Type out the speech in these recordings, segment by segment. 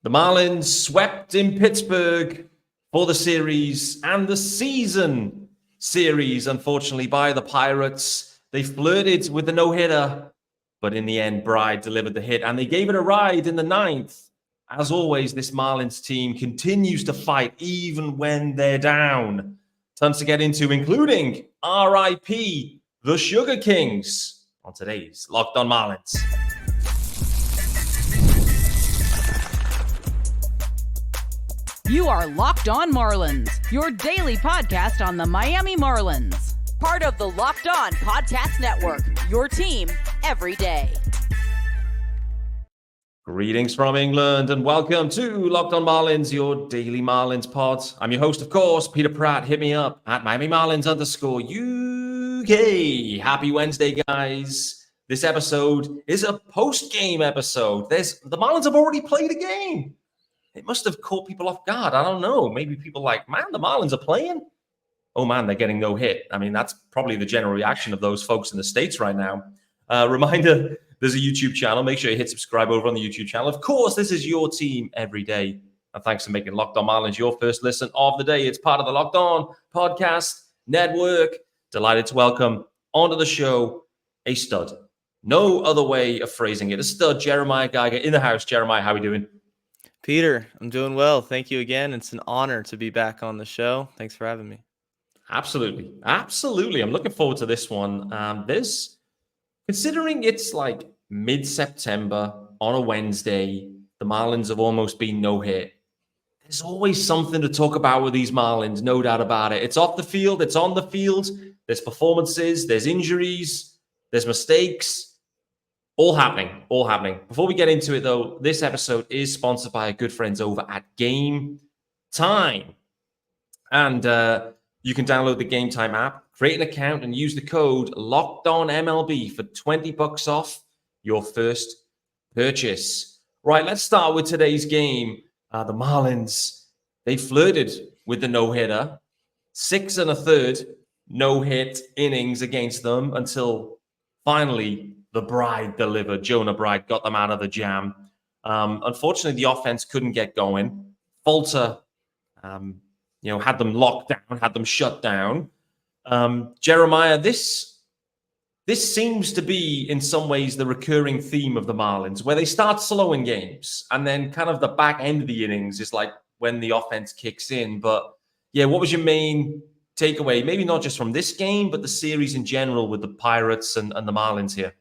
The Marlins swept in Pittsburgh for the series and the season series, unfortunately, by the Pirates. They flirted with the no-hitter, but in the end, Bride delivered the hit, and they gave it a ride in the ninth. As always, this Marlins team continues to fight even when they're down. Tons to get into, including RIP, the Sugar Kings, on today's Locked On Marlins. You are Locked On Marlins, your daily podcast on the Miami Marlins. Part of the Locked On Podcast Network, your team every day. Greetings from England and welcome to Locked On Marlins, your daily Marlins pod. I'm your host, of course, Peter Pratt. Hit me up at Miami Marlins _UK. Happy Wednesday, guys. This episode is a post-game episode. The Marlins have already played a game. It must have caught people off guard. I don't know. Maybe people like, man, the Marlins are playing. Oh, man, they're getting no hit. I mean, that's probably the general reaction of those folks in the States right now. Reminder, there's a YouTube channel. Make sure you hit subscribe over on the YouTube channel. Of course, this is your team every day. And thanks for making Locked On Marlins your first listen of the day. It's part of the Locked On Podcast Network. Delighted to welcome onto the show a stud. No other way of phrasing it. A stud, Jeremiah Geiger in the house. Jeremiah, how are we doing? Peter, I'm doing well. Thank you again. It's an honor to be back on the show. Thanks for having me. Absolutely. I'm looking forward to this one. Considering it's like mid-September on a Wednesday, the Marlins have almost been no-hit. There's always something to talk about with these Marlins, no doubt about it. It's off the field, it's on the field. There's performances, there's injuries, there's mistakes. All happening. Before we get into it, though, this episode is sponsored by our good friends over at Gametime. And you can download the Gametime app, create an account, and use the code LOCKEDONMLB for $20 off your first purchase. Right, let's start with today's game. The Marlins, they flirted with the no-hitter. 6 1/3 no-hit innings against them until finally the Bride delivered. Jonah Bride got them out of the jam. Unfortunately, the offense couldn't get going. Falter, had them locked down, had them shut down. Jeremiah, this seems to be, in some ways, the recurring theme of the Marlins, where they start slowing games, and then kind of the back end of the innings is like when the offense kicks in. But, yeah, what was your main takeaway? Maybe not just from this game, but the series in general with the Pirates and the Marlins here.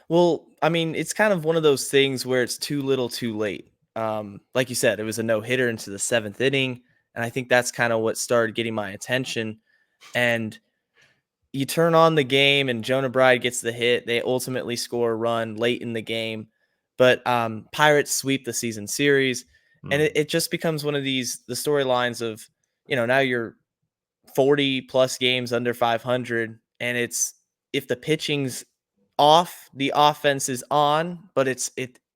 Well, I mean, it's kind of one of those things where it's too little too late. Like you said, it was a no-hitter into the 7th inning, and I think that's kind of what started getting my attention. And you turn on the game, and Jonah Bride gets the hit. They ultimately score a run late in the game. But Pirates sweep the season series, and it just becomes one of the storylines of, now you're 40-plus games under 500, and it's if the pitching's off, the offense is on, but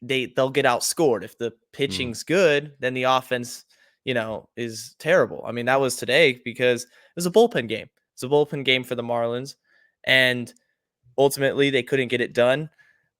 they'll get outscored. If the pitching's good, then the offense, is terrible. I mean, that was today because it was a bullpen game. It's a bullpen game for the Marlins, and ultimately they couldn't get it done.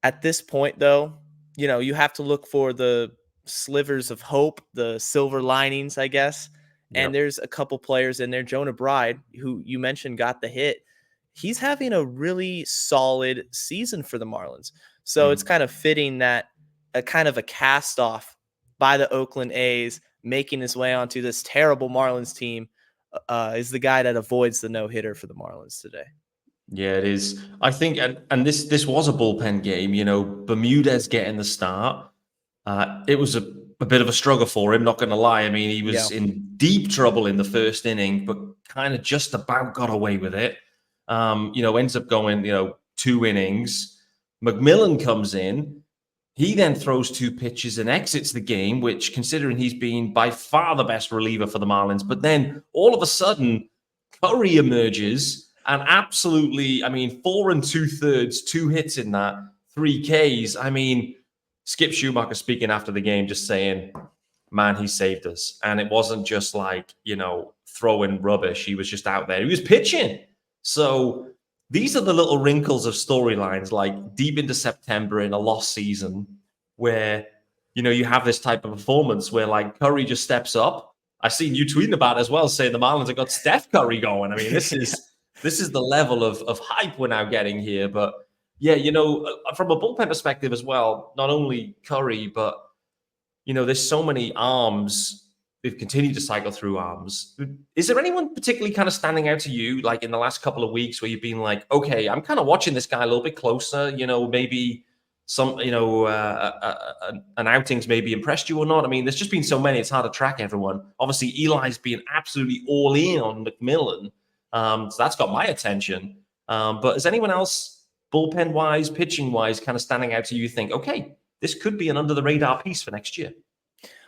At this point, though, you have to look for the slivers of hope, the silver linings, I guess. Yep. And there's a couple players in there. Jonah Bride, who you mentioned got the hit. He's having a really solid season for the Marlins. So it's kind of fitting that a kind of a cast off by the Oakland A's making his way onto this terrible Marlins team is the guy that avoids the no-hitter for the Marlins today. Yeah, it is. I think, and this was a bullpen game, Bermudez getting the start. It was a bit of a struggle for him, not going to lie. I mean, he was in deep trouble in the first inning, but kind of just about got away with it. Ends up going, 2 innings. McMillan comes in. He then throws 2 pitches and exits the game, which, considering he's been by far the best reliever for the Marlins. But then all of a sudden, Curry emerges and absolutely, 4 2/3, 2 hits in that, 3 Ks. I mean, Skip Schumacher speaking after the game, just saying, man, he saved us. And it wasn't just like, throwing rubbish. He was just out there. He was pitching. So these are the little wrinkles of storylines, like deep into September in a lost season, where you have this type of performance where like Curry just steps up. I seen you tweeting about it as well, saying the Marlins have got Steph Curry going. I mean, this is the level of hype we're now getting here. But yeah, from a bullpen perspective as well, not only Curry, but there's so many arms. They've continued to cycle through arms. Is there anyone particularly kind of standing out to you, like in the last couple of weeks, where you've been like, okay, I'm kind of watching this guy a little bit closer? Maybe some, an outings maybe impressed you or not. I mean, there's just been so many; it's hard to track everyone. Obviously, Eli's been absolutely all in on McMillan, so that's got my attention. But is anyone else, bullpen wise, pitching wise, kind of standing out to you? You think, okay, this could be an under the radar piece for next year?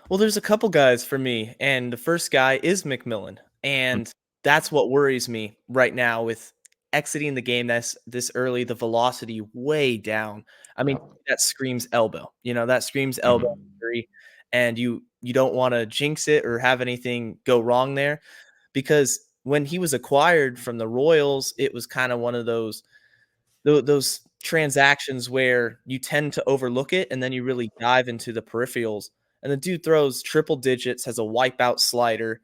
Well, there's a couple guys for me, and the first guy is McMillan, and that's what worries me right now with exiting the game this early, the velocity way down. I mean, that screams elbow. That screams elbow injury, and you don't want to jinx it or have anything go wrong there, because when he was acquired from the Royals, it was kind of one of those transactions where you tend to overlook it and then you really dive into the peripherals. And the dude throws triple digits, has a wipeout slider.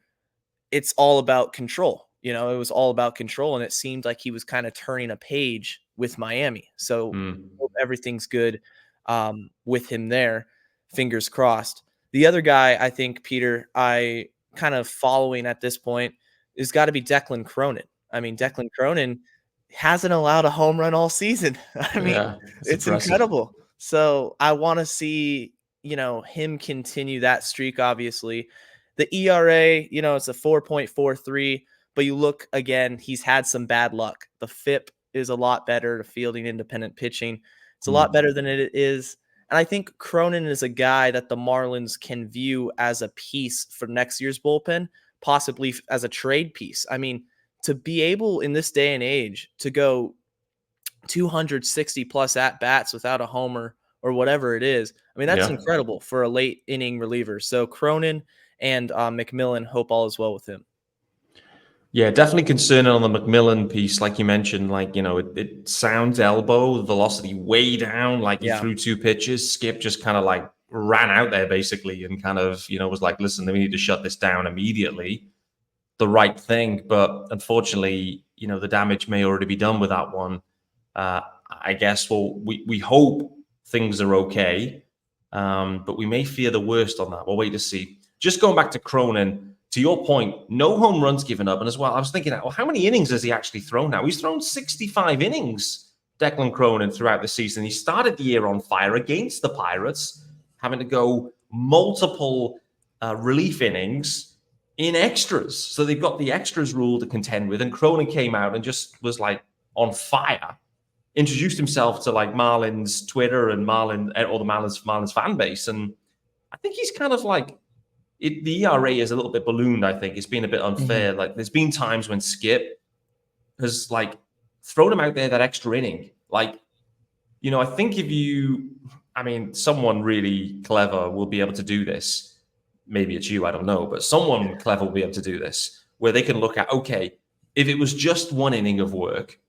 It's all about control. It was all about control. And it seemed like he was kind of turning a page with Miami. So hope everything's good with him there. Fingers crossed. The other guy, I think, Peter, I kind of following at this point is got to be Declan Cronin. I mean, Declan Cronin hasn't allowed a home run all season. I mean, it's incredible. So I want to see him continue that streak. Obviously the ERA, it's a 4.43, but you look again, he's had some bad luck. The FIP is a lot better to fielding independent pitching. It's a lot better than it is. And I think Cronin is a guy that the Marlins can view as a piece for next year's bullpen, possibly as a trade piece. I mean, to be able in this day and age to go 260 plus at bats without a homer or whatever it is, I mean, that's incredible for a late inning reliever. So Cronin and McMillan, hope all is well with him. Yeah, definitely concerning on the McMillan piece, like you mentioned. Like, it sounds elbow, velocity way down. Like he threw 2 pitches. Skip just kind of like ran out there basically and kind of, was like, listen, we need to shut this down immediately. The right thing. But unfortunately, the damage may already be done with that one. I guess, we hope things are okay, but we may fear the worst on that. We'll wait to see. Just going back to Cronin, to your point, no home runs given up. And as well, I was thinking, well, how many innings has he actually thrown now? He's thrown 65 innings, Declan Cronin, throughout the season. He started the year on fire against the Pirates, having to go multiple relief innings in extras. So they've got the extras rule to contend with. And Cronin came out and just was like on fire. Introduced himself to like Marlins Twitter and the Marlins fan base. And I think he's kind of like, the ERA is a little bit ballooned, I think. It's been a bit unfair. Like there's been times when Skip has like thrown him out there that extra inning. Like, I think someone really clever will be able to do this. Maybe it's you, I don't know, but someone clever will be able to do this where they can look at, okay, if it was just 1 inning of work,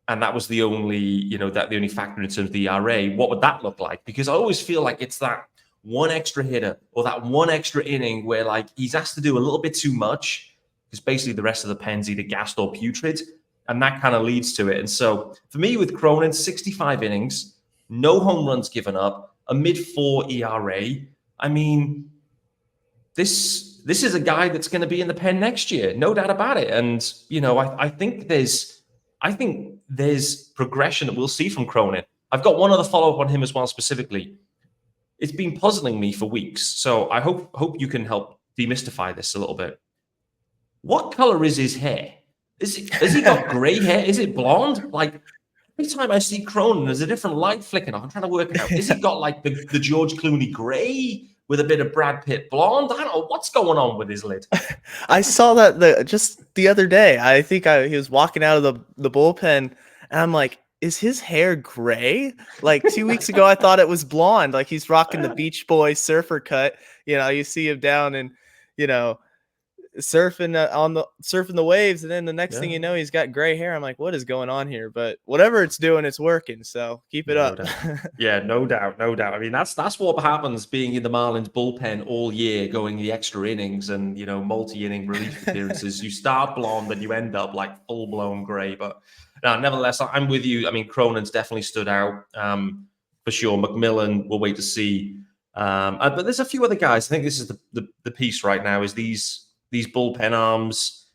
and that was the only, the only factor in terms of the ERA, what would that look like? Because I always feel like it's that one extra hitter or that one extra inning where like he's asked to do a little bit too much because basically the rest of the pen's either gassed or putrid, and that kind of leads to it. And so for me with Cronin, 65 innings, no home runs given up, a mid-4 ERA. I mean, this is a guy that's going to be in the pen next year, no doubt about it. And I think there's progression that we'll see from Cronin. I've got one other follow-up on him as well, specifically. It's been puzzling me for weeks, so I hope you can help demystify this a little bit. What color is his hair? Has he got gray hair? Is it blonde? Like every time I see Cronin, there's a different light flicking off. I'm trying to work it out. Is he got like the George Clooney gray with a bit of Brad Pitt blonde? I don't know what's going on with his lid. I saw that just the other day. I think he was walking out of the bullpen, and I'm like, is his hair gray? Like 2 weeks ago, I thought it was blonde. Like he's rocking the Beach Boys surfer cut. You see him down in, surfing the waves, and then the next thing you know, he's got gray hair. I'm like, what is going on here? But whatever it's doing, it's working. So keep it up. Yeah, no doubt. I mean, that's what happens being in the Marlins bullpen all year, going the extra innings and multi-inning relief appearances. You start blonde and you end up like full-blown gray. But nevertheless, I'm with you. I mean, Cronin's definitely stood out for sure. McMillan, we'll wait to see. But there's a few other guys. I think this is the piece right now. Is these bullpen arms,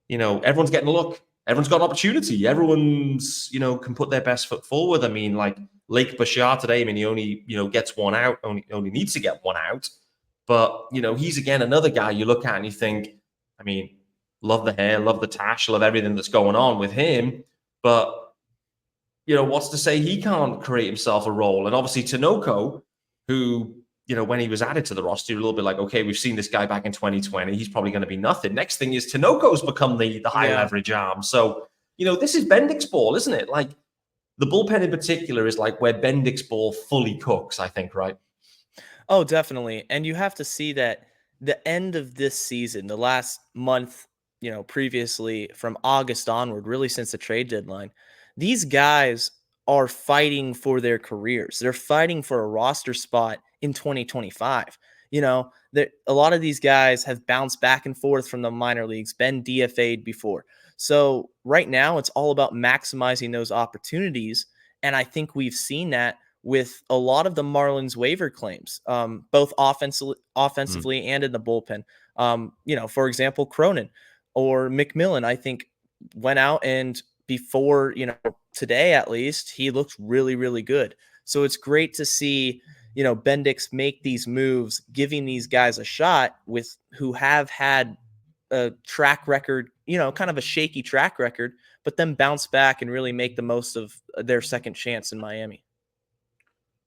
everyone's getting a look. Everyone's got an opportunity. Everyone's, can put their best foot forward. I mean, like Lake Bashar today, I mean, he only, gets one out, only needs to get one out. But, he's, again, another guy you look at and you think, I mean, love the hair, love the tash, love everything that's going on with him. But, what's to say he can't create himself a role? And obviously Tinoco, who, when he was added to the roster, you're a little bit like, okay, we've seen this guy back in 2020. He's probably going to be nothing. Next thing is Tinoco's become the high leverage arm. So, this is Bendick's ball, isn't it? Like the bullpen in particular is like where Bendick's ball fully cooks, I think, right? Oh, definitely. And you have to see that the end of this season, the last month, previously from August onward, really since the trade deadline, these guys are fighting for their careers. They're fighting for a roster spot in 2025. A lot of these guys have bounced back and forth from the minor leagues, been DFA'd before. So right now it's all about maximizing those opportunities. And I think we've seen that with a lot of the Marlins waiver claims, both offensively and in the bullpen. For example, Cronin or McMillan, I think went out and before, today at least, he looks really, really good. So it's great to see, Bendix make these moves, giving these guys a shot who have had a track record, kind of a shaky track record, but then bounce back and really make the most of their second chance in Miami.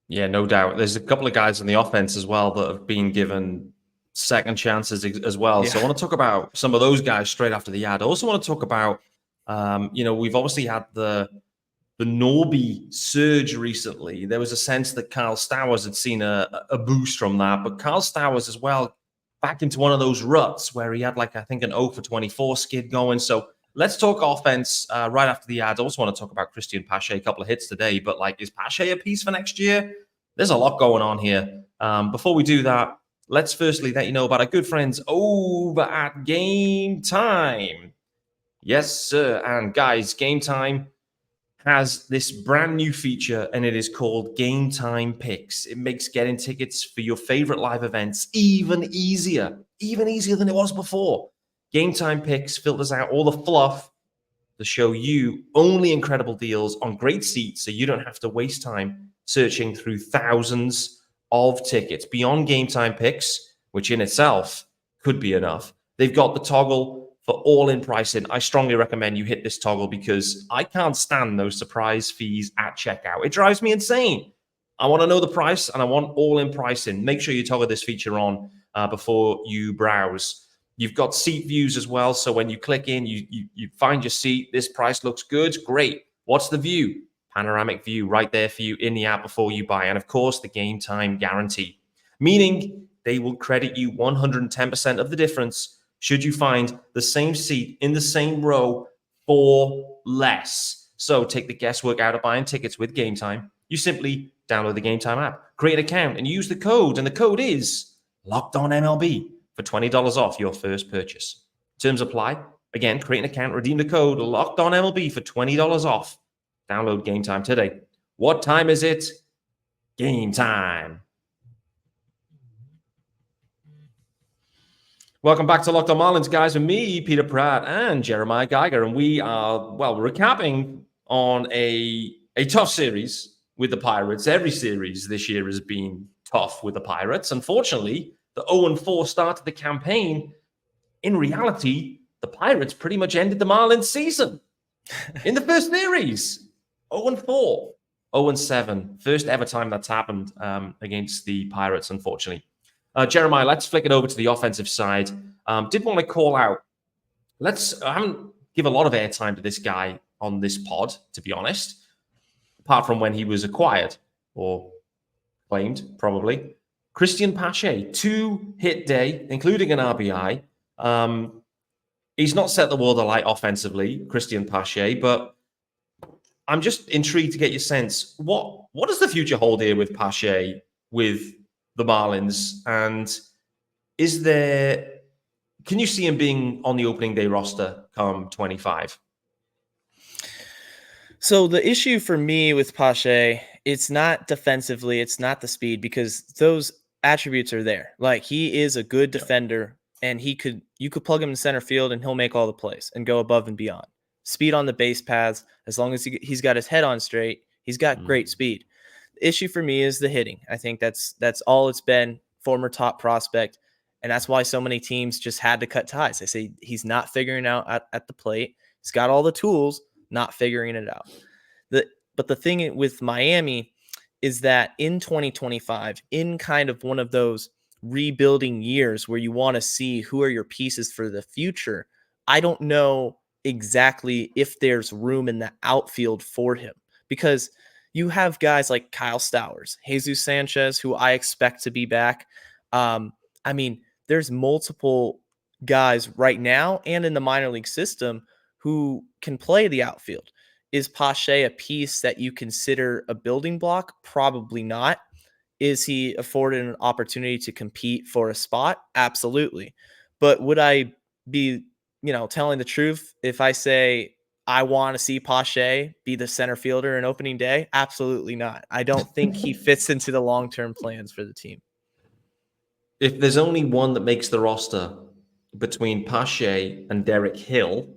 Yeah, no doubt. There's a couple of guys on the offense as well that have been given second chances as well. Yeah. So I want to talk about some of those guys straight after the ad. I also want to talk about, we've obviously had the Norby surge recently. There was a sense that Carl Stowers had seen a boost from that, but Carl Stowers as well back into one of those ruts where he had I think an 0 for 24 skid going. So let's talk offense right after the ad. I also want to talk about Christian Pache, a couple of hits today, but is Pache a piece for next year? There's a lot going on here. Before we do that, let's firstly let you know about our good friends over at Gametime. Yes, sir. And guys, Gametime has this brand new feature, and it is called Gametime Picks. It makes getting tickets for your favorite live events even easier than it was before. Gametime Picks filters out all the fluff to show you only incredible deals on great seats, so you don't have to waste time searching through thousands of tickets. Beyond Gametime Picks, which in itself could be enough, they've got the toggle for all-in pricing. I strongly recommend you hit this toggle because I can't stand those surprise fees at checkout. It drives me insane. I want to know the price and I want all-in pricing. Make sure you toggle this feature on before you browse. You've got seat views as well. So when you click in, you find your seat. This price looks good. Great. What's the view? Panoramic view right there for you in the app before you buy. And of course, the game time guarantee, meaning they will credit you 110% of the difference should you find the same seat in the same row for less. So take the guesswork out of buying tickets with Gametime. You simply download the Gametime app, create an account, and use the code. And the code is LOCKEDONMLB for $20 off your first purchase. Terms apply. Again, create an account, redeem the code LOCKEDONMLB for $20 off. Download Gametime today. What time is it? Game time. Welcome back to Locked On Marlins, guys, with me, Peter Pratt, and Jeremiah Geiger. And we are, recapping on a tough series with the Pirates. Every series this year has been tough with the Pirates. Unfortunately, the 0-4 start to the campaign, in reality, the Pirates pretty much ended the Marlins season in the first series. 0-4, 0-7. First ever time that's happened against the Pirates, unfortunately. Jeremiah, let's flick it over to the offensive side. Did want to call out. I haven't give a lot of airtime to this guy on this pod, to be honest, apart from when he was acquired or claimed, probably. Christian Pache, 2-hit day, including an RBI. he's not set the world alight offensively, Christian Pache, but I'm just intrigued to get your sense. What does the future hold here with Pache, with the Marlins? And can you see him being on the opening day roster come 25? So the issue for me with Pache, it's not defensively, it's not the speed, because those attributes are there. Like, he is a good defender, and you could plug him in center field and he'll make all the plays and go above and beyond. Speed on the base paths, as long as he's got his head on straight, he's got great speed. The issue for me is the hitting. I think that's all it's been. Former top prospect, and that's why so many teams just had to cut ties. They say he's not figuring out at the plate. He's got all the tools, not figuring it out. But the thing with Miami is that in 2025, in kind of one of those rebuilding years where you want to see who are your pieces for the future, I don't know exactly if there's room in the outfield for him, because you have guys like Kyle Stowers, Jesus Sanchez, who I expect to be back. I mean, there's multiple guys right now and in the minor league system who can play the outfield. Is Pache a piece that you consider a building block? Probably not. Is he afforded an opportunity to compete for a spot? Absolutely. But would I be, telling the truth if I say I want to see Pache be the center fielder in opening day? Absolutely not. I don't think he fits into the long-term plans for the team. If there's only one that makes the roster between Pache and Derek Hill,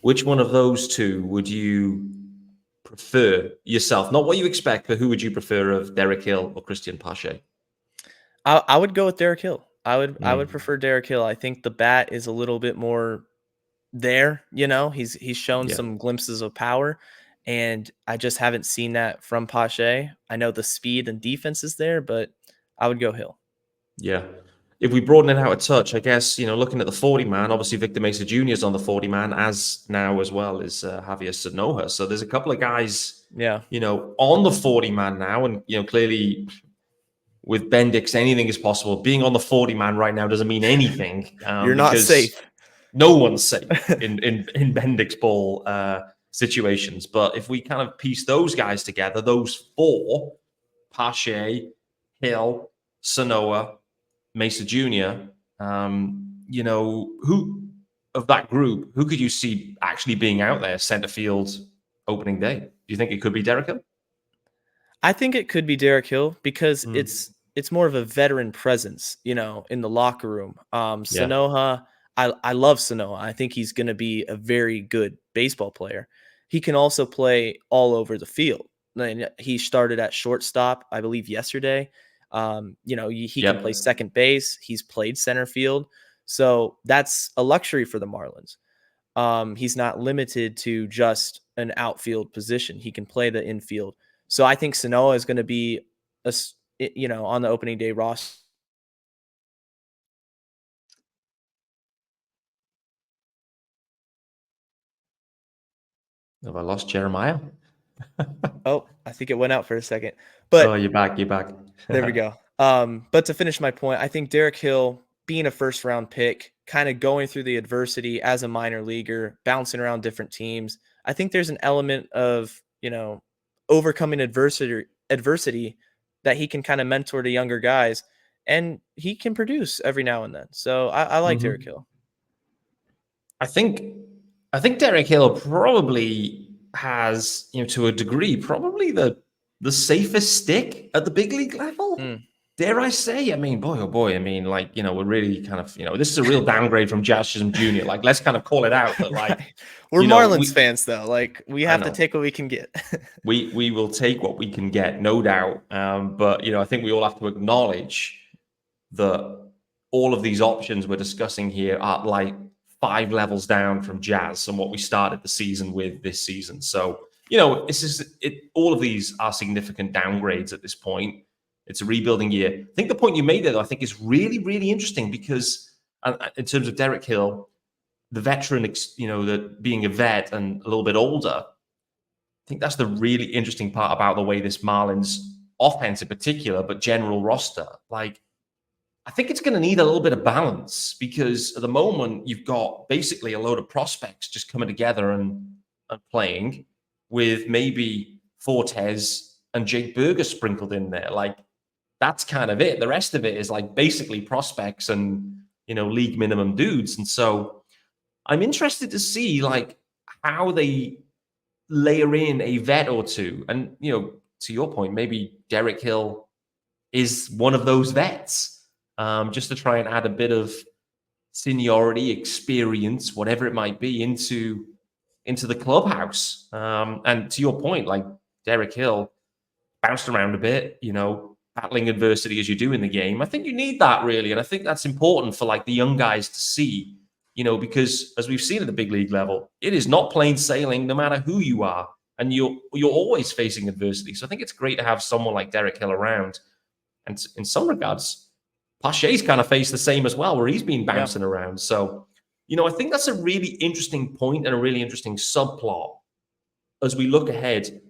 which one of those two would you prefer yourself? Not what you expect, but who would you prefer of Derek Hill or Christian Pache? I would go with Derek Hill. I would prefer Derek Hill. I think the bat is a little bit more there. He's shown some glimpses of power, and I just haven't seen that from Pache. I know the speed and defense is there, but I would go Hill. Yeah. If we broaden it out a touch, I guess, looking at the 40-man, obviously Victor Mesa Jr. is on the 40-man, as well is Javier Sanoja. So there's a couple of guys, on the 40-man now. And, clearly with Bendix, anything is possible. Being on the 40-man right now doesn't mean anything. You're not safe. No one's safe in Bendix ball situations. But if we kind of piece those guys together, those four, Pache, Hill, Sanoa, Mesa Jr., who of that group, who could you see actually being out there center field opening day? Do you think it could be Derek Hill? I think it could be Derek Hill because it's more of a veteran presence, in the locker room. Sanoja, I love Sanoja. I think he's going to be a very good baseball player. He can also play all over the field. He started at shortstop, I believe, yesterday. He can play second base. He's played center field. So that's a luxury for the Marlins. He's not limited to just an outfield position. He can play the infield. So I think Sanoa is going to be, on the opening day roster. Have I lost Jeremiah? Oh, I think it went out for a second. But you're back. There we go. But to finish my point, I think Derek Hill, being a first round pick, kind of going through the adversity as a minor leaguer, bouncing around different teams, I think there's an element of, overcoming adversity that he can kind of mentor to younger guys, and he can produce every now and then. So I like Derek Hill. I think Derek Hill probably has, to a degree, probably the safest stick at the big league level. Dare I say? I mean, boy, oh boy. I mean, we're really kind of, this is a real downgrade from Jazz Chisholm Jr. Let's kind of call it out. But we're Marlins fans, though. We have to take what we can get. we will take what we can get, no doubt. But I think we all have to acknowledge that all of these options we're discussing here are 5 levels down from Jazz and what we started the season with this season. So, this is it. All of these are significant downgrades at this point. It's a rebuilding year. I think the point you made there, though, I think is really, really interesting because in terms of Derek Hill, the veteran, that being a vet and a little bit older, I think that's the really interesting part about the way this Marlins offense in particular, but general roster. I think it's going to need a little bit of balance because at the moment you've got basically a load of prospects just coming together and playing with maybe Fortes and Jake Berger sprinkled in there. Like that's kind of it. The rest of it is like basically prospects and, league minimum dudes. And so I'm interested to see like how they layer in a vet or two. And, to your point, maybe Derek Hill is one of those vets, just to try and add a bit of seniority, experience, whatever it might be, into the clubhouse. And to your point, like Derek Hill bounced around a bit, battling adversity as you do in the game. I think you need that really. And I think that's important for like the young guys to see, because as we've seen at the big league level, it is not plain sailing no matter who you are. And you're always facing adversity. So I think it's great to have someone like Derek Hill around. And in some regards, Pache's kind of faced the same as well, where he's been bouncing around. So, I think that's a really interesting point and a really interesting subplot as we look ahead.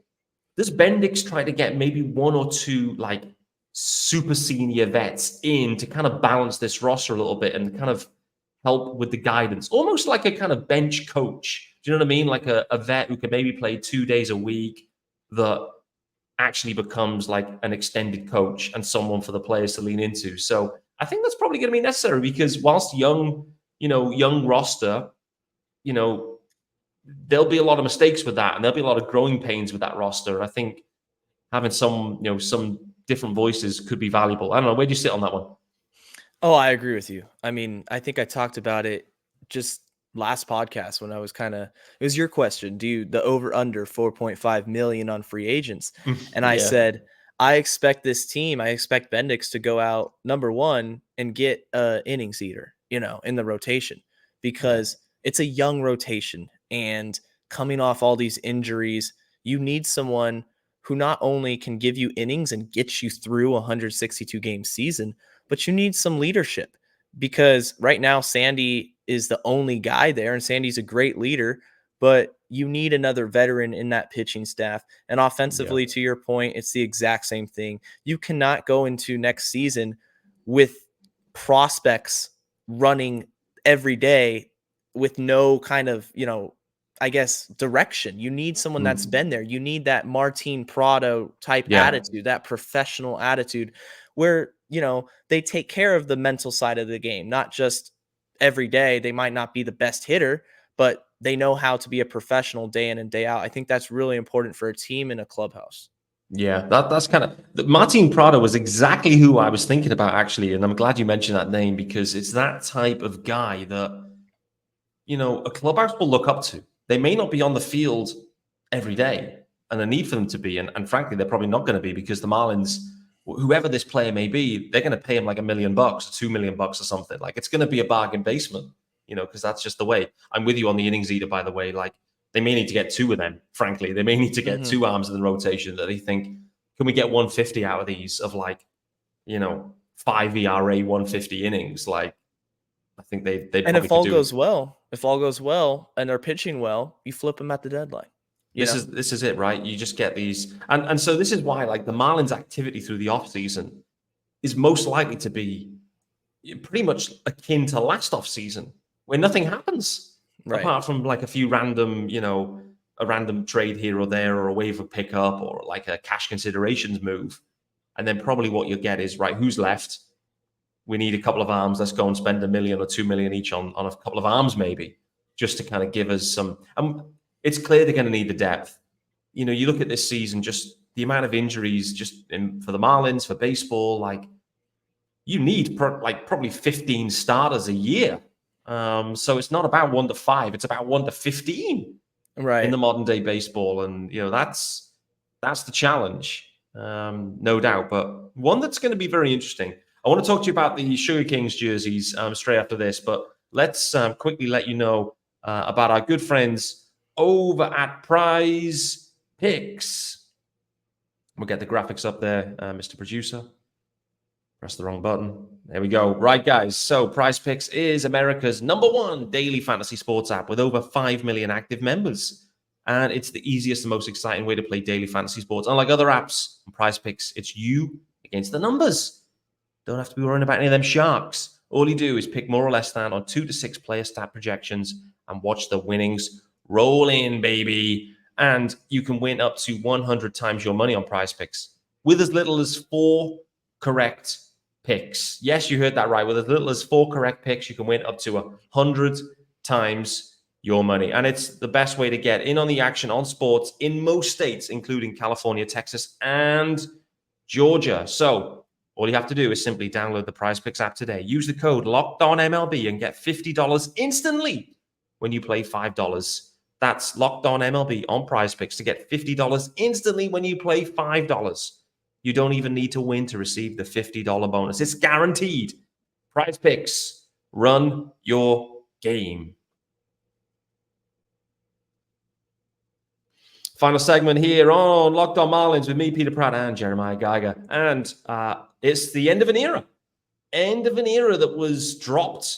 Does Bendix try to get maybe one or two like super senior vets in to kind of balance this roster a little bit and kind of help with the guidance, almost like a kind of bench coach? Do you know what I mean? Like a vet who can maybe play 2 days a week that actually becomes like an extended coach and someone for the players to lean into. So I think that's probably going to be necessary because whilst young roster, there'll be a lot of mistakes with that and there'll be a lot of growing pains with that roster. And I think having some different voices could be valuable. I don't know. Where do you sit on that one? Oh, I agree with you. I mean, I think I talked about it just last podcast when I was it was your question, the over under 4.5 million on free agents. And I said, I expect Bendix to go out number one and get a innings eater, in the rotation because it's a young rotation and coming off all these injuries, you need someone who not only can give you innings and get you through a 162 game season, but you need some leadership because right now Sandy is the only guy there and Sandy's a great leader, but you need another veteran in that pitching staff. And offensively, to your point, it's the exact same thing. You cannot go into next season with prospects running every day with no kind of, direction. You need someone that's been there. You need that Martin Prado type attitude, that professional attitude where, they take care of the mental side of the game, not just every day. They might not be the best hitter, but they know how to be a professional day in and day out. I think that's really important for a team in a clubhouse. Yeah, that's kind of Martin Prado was exactly who I was thinking about, actually. And I'm glad you mentioned that name because it's that type of guy that, a clubhouse will look up to. They may not be on the field every day and the need for them to be. And frankly, they're probably not going to be because the Marlins, whoever this player may be, they're going to pay him like $1 million or $2 million or something. Like it's going to be a bargain basement, because that's just the way. I'm with you on the innings eater, by the way. Like they may need to get two of them, frankly. They may need to get two arms in the rotation that they think, can we get 150 out of these of like, 5 ERA, 150 innings? Like I think they and if all goes well and they're pitching well, you flip them at the deadline. This is it, right? You just get these. And so this is why like the Marlins activity through the offseason is most likely to be pretty much akin to last offseason where nothing happens apart from like a few random, a random trade here or there or a waiver pickup or like a cash considerations move. And then probably what you'll get is, right, who's left? We need a couple of arms. Let's go and spend $1 million or $2 million each on a couple of arms maybe just to kind of give us some... it's clear they're going to need the depth. You look at this season, just the amount of injuries for the Marlins, for baseball, like you need probably 15 starters a year. So it's not about 1 to 5, it's about 1 to 15 in the modern day baseball. And, that's the challenge, no doubt. But one that's going to be very interesting. I want to talk to you about the Sugar Kings jerseys straight after this, but let's quickly let you know about our good friends over at PrizePicks. We'll get the graphics up there, Mr. Producer. Press the wrong button. There we go. Right, guys. So PrizePicks is America's #1 daily fantasy sports app with over 5 million active members. And it's the easiest and most exciting way to play daily fantasy sports. Unlike other apps on PrizePicks, it's you against the numbers. Don't have to be worrying about any of them sharks. All you do is pick more or less than on 2 to 6 player stat projections and watch the winnings roll in, baby. And you can win up to 100 times your money on PrizePicks with as little as 4 correct picks. Yes, you heard that right. With as little as 4 correct picks, you can win up to 100 times your money. And it's the best way to get in on the action on sports in most states, including California, Texas, and Georgia. So all you have to do is simply download the PrizePicks app today. Use the code LOCKEDONMLB and get $50 instantly when you play $5. That's LOCKEDONMLB on PrizePicks to get $50 instantly when you play $5. You don't even need to win to receive the $50 bonus. It's guaranteed. PrizePicks, run your game. Final segment here on Locked On Marlins with me, Peter Pratt, and Jeremiah Geiger. And it's the end of an era. End of an era that was dropped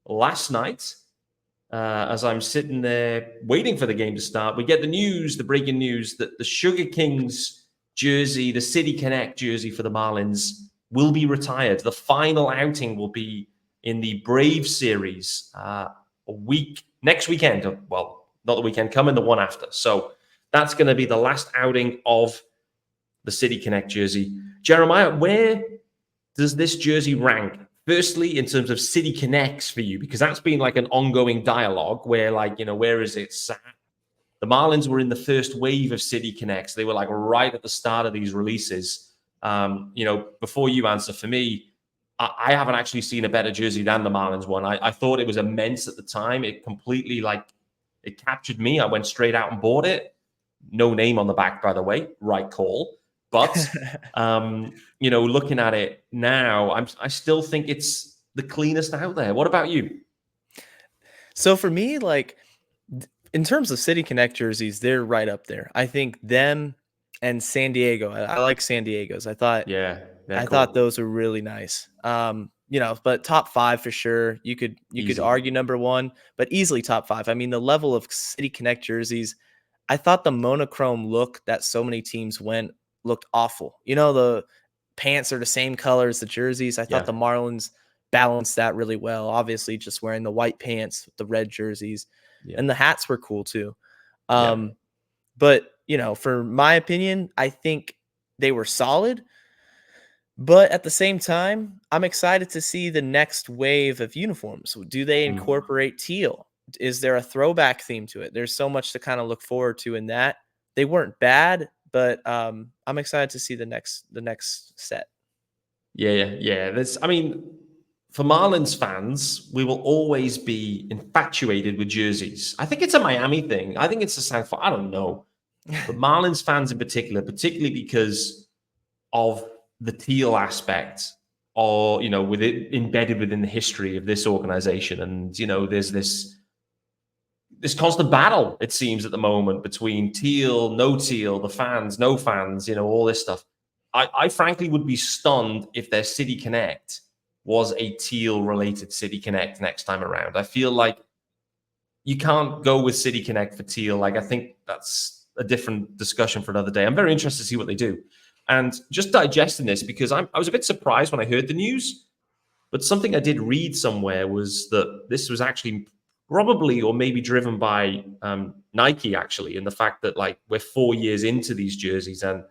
last night. As I'm sitting there waiting for the game to start, we get the news, the breaking news, that the Sugar Kings jersey, the City Connect jersey for the Marlins will be retired. The final outing will be in the Brave series next weekend. Well, not the weekend coming, the one after. So that's going to be the last outing of the City Connect jersey. Jeremiah, where does this jersey rank? Firstly, in terms of City Connects for you, because that's been like an ongoing dialogue where, like, where is it sat? The Marlins were in the first wave of City Connects. They were like right at the start of these releases. Before you answer, for me, I haven't actually seen a better jersey than the Marlins one. I thought it was immense at the time. It completely, it captured me. I went straight out and bought it. No name on the back, by the way. Right call. But, looking at it now, I still think it's the cleanest out there. What about you? So for me, in terms of City Connect jerseys, they're right up there. I think them and San Diego. I like San Diego's. I thought those were really nice. But top 5 for sure. You could argue number 1, but easily top 5. I mean, the level of City Connect jerseys. I thought the monochrome look that so many teams looked awful. The pants are the same color as the jerseys. I thought the Marlins balanced that really well. Obviously, just wearing the white pants with the red jerseys, and the hats were cool too. But for my opinion, I think they were solid. But at the same time, I'm excited to see the next wave of uniforms. Do they incorporate teal? Is there a throwback theme to it? There's so much to kind of look forward to in that. They weren't bad, but I'm excited to see the next set. Yeah. For Marlins fans, we will always be infatuated with jerseys. I think it's a Miami thing. I think it's a South. I don't know, but Marlins fans in particular, particularly because of the teal aspect, or with it embedded within the history of this organization, and there's this constant battle, it seems, at the moment between teal, no teal, the fans, no fans, all this stuff. I frankly would be stunned if their City Connect was a teal-related City Connect next time around. I feel like you can't go with City Connect for teal. I think that's a different discussion for another day. I'm very interested to see what they do. And just digesting this, because I was a bit surprised when I heard the news, but something I did read somewhere was that this was actually probably or maybe driven by Nike, actually, and the fact that we're 4 years into these jerseys and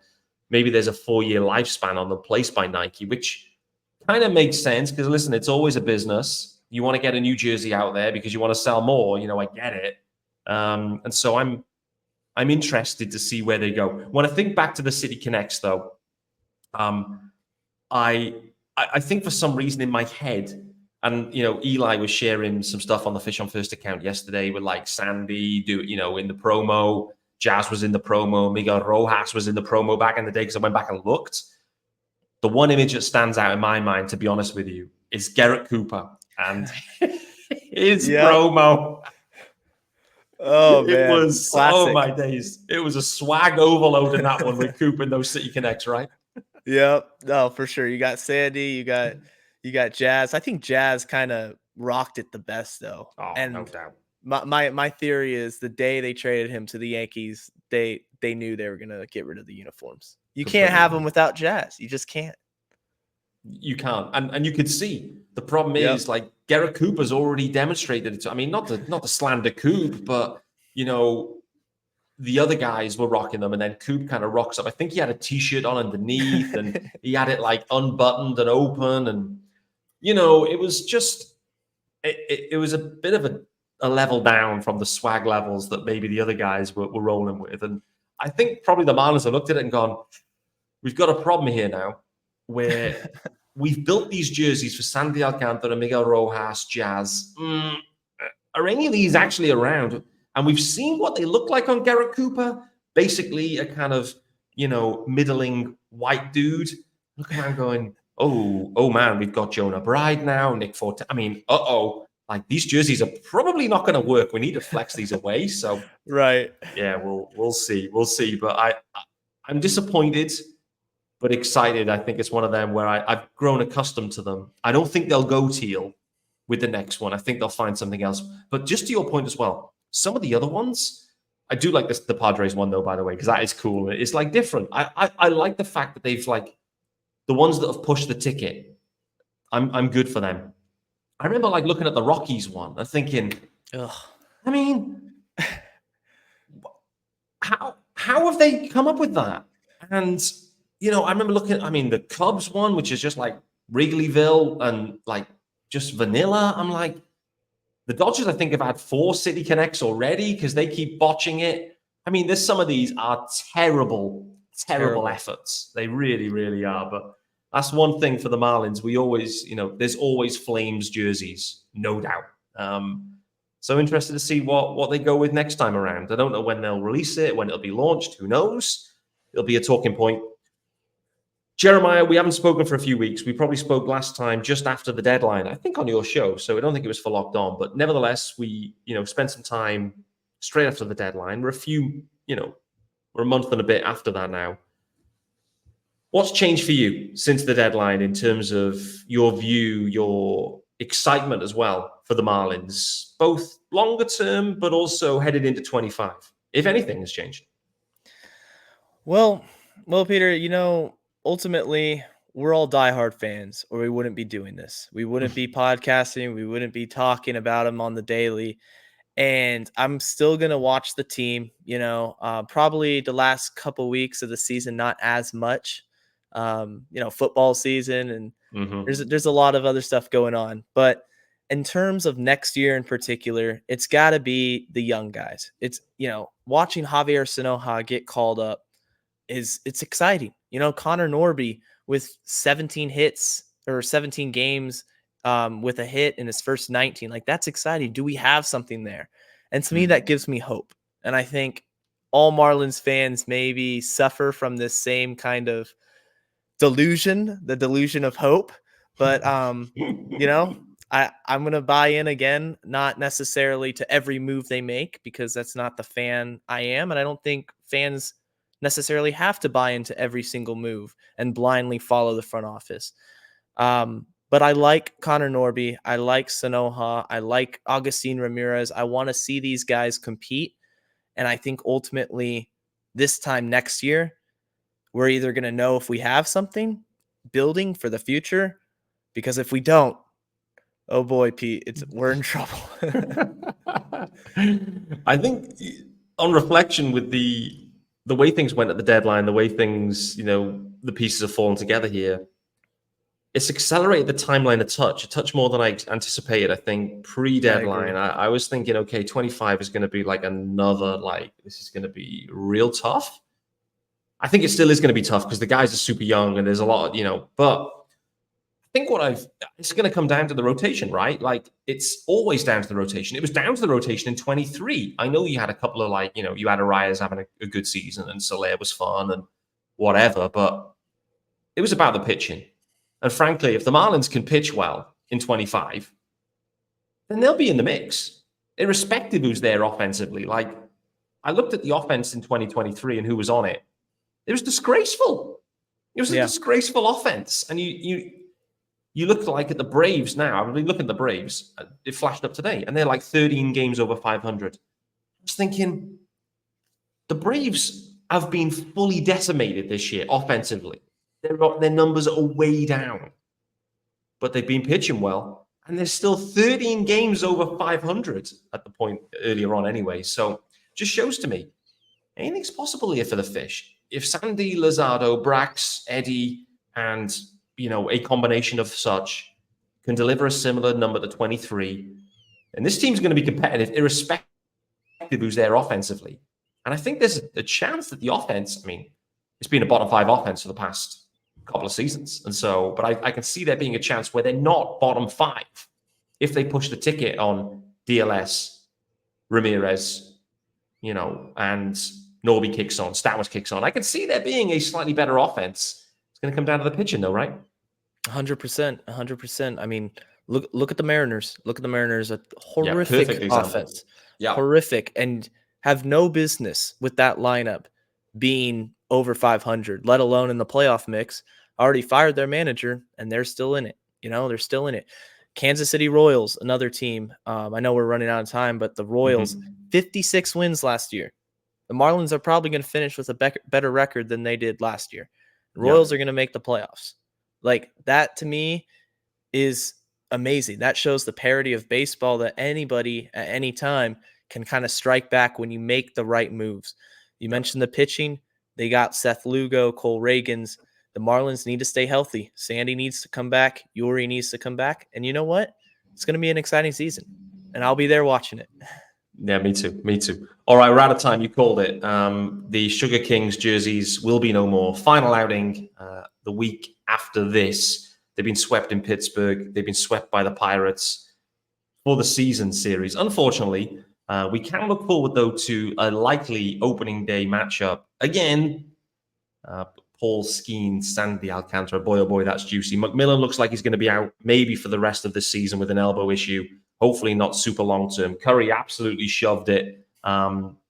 maybe there's a 4-year lifespan on them placed by Nike, which kind of makes sense because, listen, it's always a business. You want to get a new jersey out there because you want to sell more. I get it. And so I'm interested to see where they go. When I think back to the City Connects, though, I think for some reason in my head, and Eli was sharing some stuff on the Fish on First account yesterday with Sandy, in the promo. Jazz was in the promo. Miguel Rojas was in the promo back in the day because I went back and looked. The one image that stands out in my mind, to be honest with you, is Garrett Cooper and his promo. Oh, man. It was, classic. Oh my days. It was a swag overload in that one with Cooper and those City Connects, right? Yep. No, for sure. You got Sandy, you got Jazz. I think Jazz kind of rocked it the best, though. Oh, and no doubt. My theory is the day they traded him to the Yankees, they knew they were going to get rid of the uniforms. You can't have them without Jazz. You just can't. You can't. And you could see the problem Yep. is like Garrett Cooper's already demonstrated it. I mean, not to slander Coop, but the other guys were rocking them, and then Coop kind of rocks up. I think he had a t-shirt on underneath, and he had it like unbuttoned and open, and it was just it was a bit of a level down from the swag levels that maybe the other guys were rolling with. And I think probably the Marlins have looked at it and gone, we've got a problem here now where we've built these jerseys for Sandy Alcantara, Miguel Rojas, Jazz. Are any of these actually around? And we've seen what they look like on Garrett Cooper, basically a kind of, middling white dude. Looking around going, oh man, we've got Jonah Bride now, Nick Forte. I mean, like these jerseys are probably not going to work. We need to flex these away. So, right. Yeah, we'll see. We'll see. But I'm disappointed, but excited. I think it's one of them where I've grown accustomed to them. I don't think they'll go teal with the next one. I think they'll find something else. But just to your point as well, some of the other ones, I do like the Padres one though, by the way, because that is cool. It's like different. I like the fact that they've like the ones that have pushed the ticket. I'm good for them. I remember like looking at the Rockies one and thinking, I mean, how have they come up with that? And I remember looking at, the Cubs one, which is just like Wrigleyville and like just vanilla. I'm like, the Dodgers, I think, have had 4 City Connects already because they keep botching it. There's some of these are terrible efforts. They really, really are. But that's one thing for the Marlins. We always, there's always Flames jerseys, no doubt. So interested to see what they go with next time around. I don't know when they'll release it, when it'll be launched. Who knows? It'll be a talking point. Jeremiah, we haven't spoken for a few weeks. We probably spoke last time just after the deadline, I think on your show. So I don't think it was for Locked On, but nevertheless, we, spent some time straight after the deadline. We're a month and a bit after that now. What's changed for you since the deadline in terms of your view, your excitement as well for the Marlins, both longer term, but also headed into 25, if anything has changed? Well, Peter, ultimately, we're all diehard fans, or we wouldn't be doing this. We wouldn't be podcasting. We wouldn't be talking about them on the daily. And I'm still going to watch the team, probably the last couple weeks of the season, not as much, football season. And there's a lot of other stuff going on. But in terms of next year in particular, it's got to be the young guys. It's, watching Javier Sanoja get called up it's exciting. Connor Norby with 17 hits or 17 games with a hit in his first 19. Like, that's exciting. Do we have something there? And to me, that gives me hope. And I think all Marlins fans maybe suffer from this same kind of delusion, the delusion of hope. But, I'm going to buy in again, not necessarily to every move they make, because that's not the fan I am. And I don't think fans necessarily have to buy into every single move and blindly follow the front office. But I like Connor Norby. I like Sanoja. I like Agustin Ramirez. I want to see these guys compete. And I think ultimately this time next year, we're either going to know if we have something building for the future, because if we don't, oh boy, Pete, we're in trouble. I think on reflection with the way things went at the deadline, the way things, the pieces have fallen together here, it's accelerated the timeline a touch more than I anticipated. I think pre-deadline, I was thinking, okay, 25 is going to be like another, this is going to be real tough. I think it still is going to be tough because the guys are super young and there's a lot, but I think it's going to come down to the rotation, right? Like, it's always down to the rotation. It was down to the rotation in 23. I know you had a couple of you had Arias having a good season and Soler was fun and whatever, but it was about the pitching. And frankly, if the Marlins can pitch well in 25, then they'll be in the mix, irrespective who's there offensively. Like, I looked at the offense in 2023 and who was on it. It was disgraceful. It was a disgraceful offense. And you look at the Braves now. I mean, look at the Braves. It flashed up today, and they're like 13 games over 500. I was thinking, the Braves have been fully decimated this year offensively. Their numbers are way down. but they've been pitching well. And there's still 13 games over 500 at the point earlier on anyway. So just shows to me, anything's possible here for the Fish. If Sandy, Luzardo, Brax, Eddie, and, a combination of such can deliver a similar number to 23, and this team's going to be competitive irrespective who's there offensively. And I think there's a chance that the offense, it's been a bottom 5 offense for the past couple of seasons. And so, but I can see there being a chance where they're not bottom 5 if they push the ticket on DLS, Ramirez, and Norby kicks on, Stowers kicks on. I can see there being a slightly better offense. It's going to come down to the pitching though, right? 100%. Look at the Mariners. Look at the Mariners. A horrific offense. Yeah. Horrific. And have no business with that lineup being over 500, let alone in the playoff mix. Already fired their manager, and they're still in it. They're still in it. Kansas City Royals, another team. I know we're running out of time, but the Royals, 56 wins last year. The Marlins are probably going to finish with a better record than they did last year. The Royals are going to make the playoffs. Like, that to me is amazing. That shows the parity of baseball, that anybody at any time can kind of strike back when you make the right moves. You mentioned the pitching. They got Seth Lugo, Cole Reagans. The Marlins need to stay healthy. Sandy needs to come back. Yuri needs to come back. And you know what? It's going to be an exciting season. And I'll be there watching it. Yeah, me too. All right, we're out of time. You called it. The Sugar Kings jerseys will be no more. Final outing the week after this. They've been swept in Pittsburgh. They've been swept by the Pirates for the season series. Unfortunately, we can look forward, though, to a likely opening day matchup. Again, Paul Skeens, Sandy Alcantara. Boy, oh boy, that's juicy. McMillan looks like he's going to be out maybe for the rest of the season with an elbow issue. Hopefully not super long-term. Curry absolutely shoved it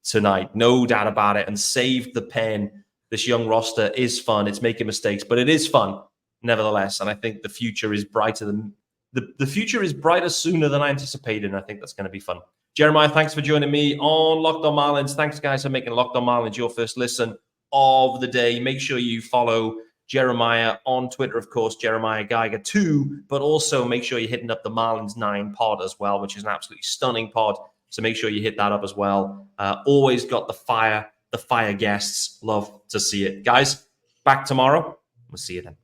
tonight. No doubt about it. And saved the pen. This young roster is fun. It's making mistakes, but it is fun nevertheless. And I think the future is brighter than the future is brighter sooner than I anticipated. And I think that's going to be fun. Jeremiah, thanks for joining me on Locked On Marlins. Thanks, guys, for making Locked On Marlins your first listen of the day. Make sure you follow Jeremiah on Twitter, of course, Jeremiah Geiger 2, but also make sure you're hitting up the Marlins 9 pod as well, which is an absolutely stunning pod. So make sure you hit that up as well. Always got the fire guests. Love to see it. Guys, back tomorrow. We'll see you then.